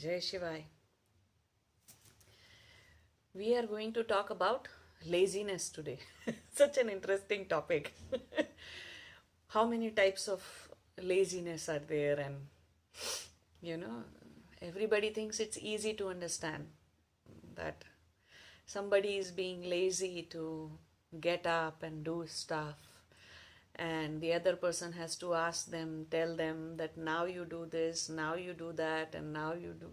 Jai Shivai. We are going to talk about laziness today. Such an interesting topic. How many types of laziness are there? And everybody thinks it's easy to understand that somebody is being lazy to get up and do stuff, and the other person has to ask them, tell them that now you do this, now you do that, and now you do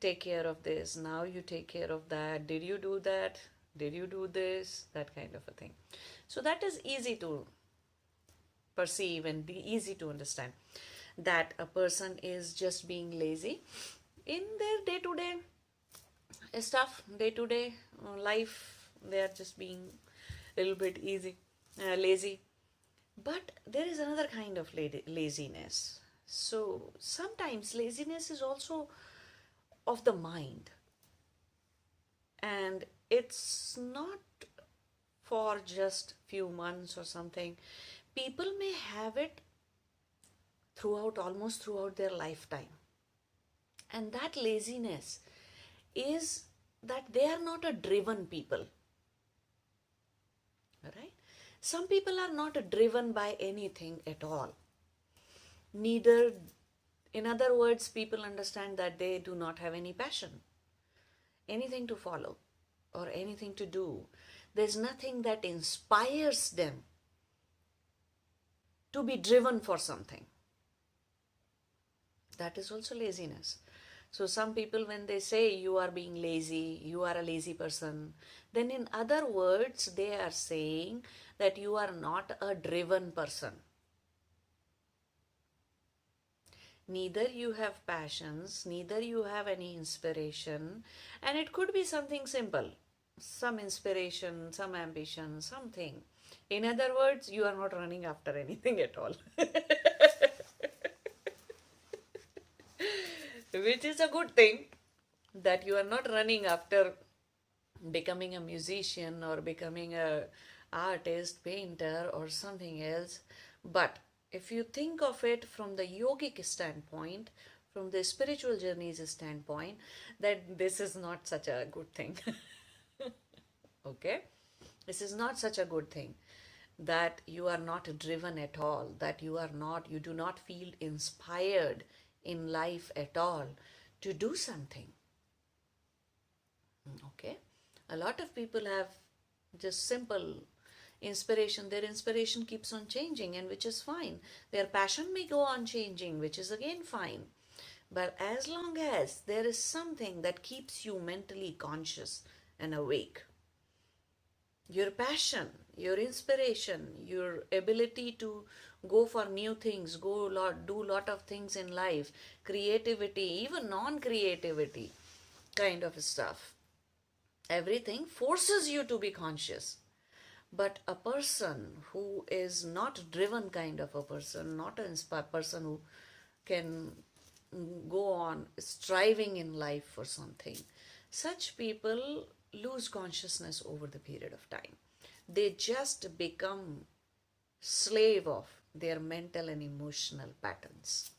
take care of this, now you take care of that, did you do that, did you do this, that kind of a thing. So that is easy to perceive and be easy to understand, that a person is just being lazy in their day-to-day stuff, day-to-day life. They are just being a little bit lazy. But there is another kind of laziness. So sometimes laziness is also of the mind, and it's not for just few months or something. People may have it almost throughout their lifetime, and that laziness is that they are not a driven people, right? Some people are not driven by anything at all. Neither, in other words, people understand that they do not have any passion, anything to follow or anything to do. There's nothing that inspires them to be driven for something. That is also laziness. So some people, when they say you are being lazy, you are a lazy person, then in other words, they are saying that you are not a driven person. Neither you have passions, neither you have any inspiration, and it could be something simple, some inspiration, some ambition, something. In other words, you are not running after anything at all. Which is a good thing, that you are not running after becoming a musician or becoming a artist, painter or something else. But if you think of it from the yogic standpoint, from the spiritual journeys standpoint, that this is not such a good thing. Okay? This is not such a good thing, that you are not driven at all, that you do not feel inspired in life at all to do something. Okay? A lot of people have just simple inspiration. Their inspiration keeps on changing, and which is fine. Their passion may go on changing, which is again fine. But as long as there is something that keeps you mentally conscious and awake, your passion, your inspiration, your ability to go for new things, do lot of things in life, creativity, even non-creativity kind of stuff, everything forces you to be conscious. But a person who is not driven kind of a person, not an inspired person who can go on striving in life for something, such people lose consciousness over the period of time. They just become slave of their mental and emotional patterns.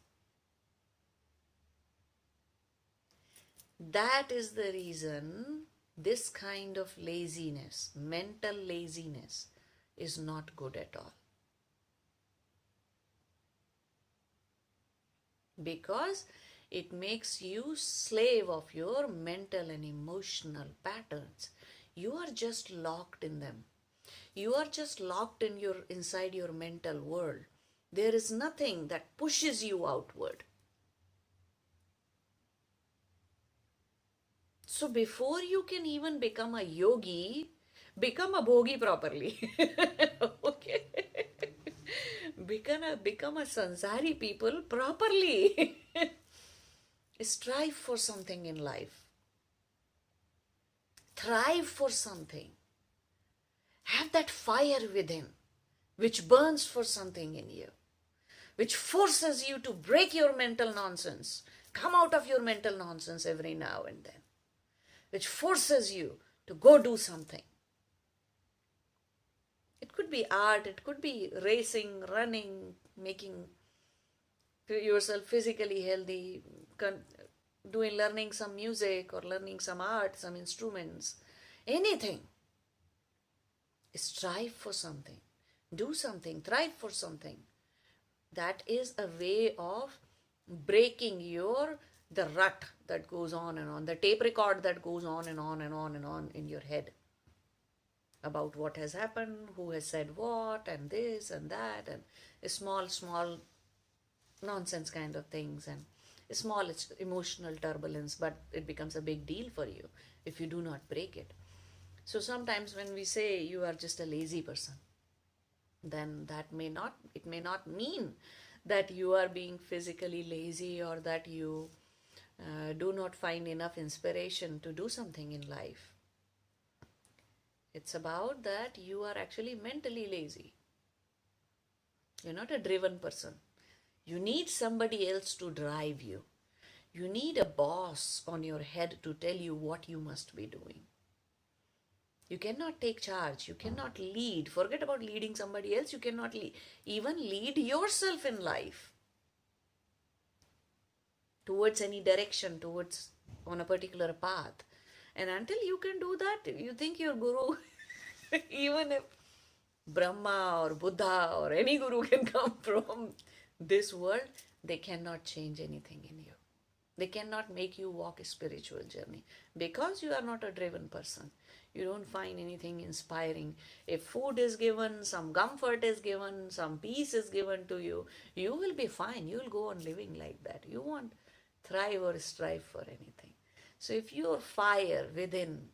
That is the reason this kind of laziness, mental laziness, is not good at all. Because it makes you slave of your mental and emotional patterns. You are just locked in them. You are just locked inside your mental world. There is nothing that pushes you outward. So before you can even become a yogi, become a bhogi properly. Okay? Become a sansari people properly. Strive for something in life. Thrive for something. Have that fire within, which burns for something in you, which forces you to break your mental nonsense, come out of your mental nonsense every now and then, which forces you to go do something. It could be art, it could be racing, running, making yourself physically healthy, doing, learning some music or learning some art, some instruments, anything. Strive for something, do something, thrive for something. That is a way of breaking the rut that goes on and on, the tape record that goes on and on and on and on in your head about what has happened, who has said what, and this and that, and small nonsense kind of things, and small emotional turbulence, but it becomes a big deal for you if you do not break it. So sometimes when we say you are just a lazy person, then it may not mean that you are being physically lazy or that you do not find enough inspiration to do something in life. It's about that you are actually mentally lazy. You're not a driven person. You need somebody else to drive you. You need a boss on your head to tell you what you must be doing. You cannot take charge. You cannot lead. Forget about leading somebody else. You cannot even lead yourself in life towards any direction, towards on a particular path. And until you can do that, you think your guru, even if Brahma or Buddha or any guru can come from this world, they cannot change anything in you. They cannot make you walk a spiritual journey because you are not a driven person. You don't find anything inspiring. If food is given, some comfort is given, some peace is given to you, you will be fine. You will go on living like that. You won't thrive or strive for anything. So if your fire within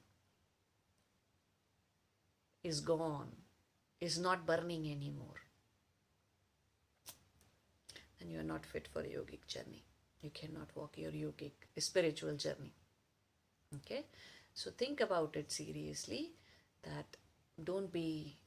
is gone, is not burning anymore, then you are not fit for a yogic journey. You cannot walk your yogic spiritual journey. Okay? So think about it seriously, that don't be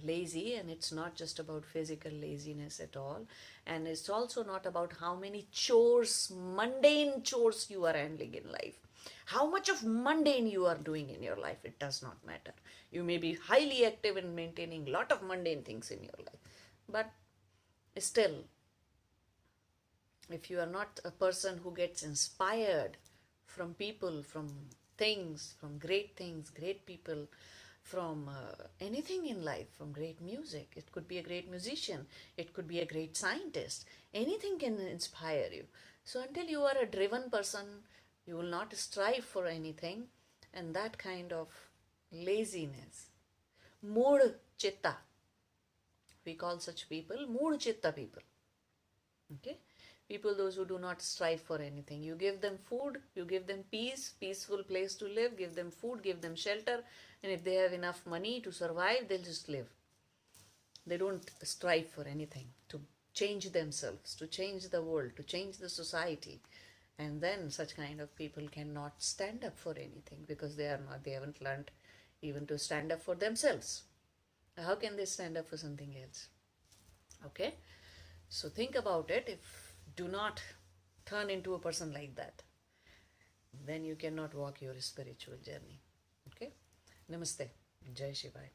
lazy, and it's not just about physical laziness at all, and it's also not about how many chores, mundane chores you are handling in life. How much of mundane you are doing in your life, it does not matter. You may be highly active in maintaining a lot of mundane things in your life, but still, if you are not a person who gets inspired from people, from things, great people, from anything in life, from great music, it could be a great musician, it could be a great scientist, anything can inspire you. So until you are a driven person, you will not strive for anything, and that kind of laziness, mood chitta, we call such people mood chitta people. Okay? People, those who do not strive for anything. You give them food, you give them peace, peaceful place to live, give them food, give them shelter, and if they have enough money to survive, they'll just live. They don't strive for anything, to change themselves, to change the world, to change the society. And then such kind of people cannot stand up for anything because they haven't learned even to stand up for themselves. How can they stand up for something else? Okay? So think about it. Do not turn into a person like that. Then you cannot walk your spiritual journey. Okay? Namaste. Jai Shivaya.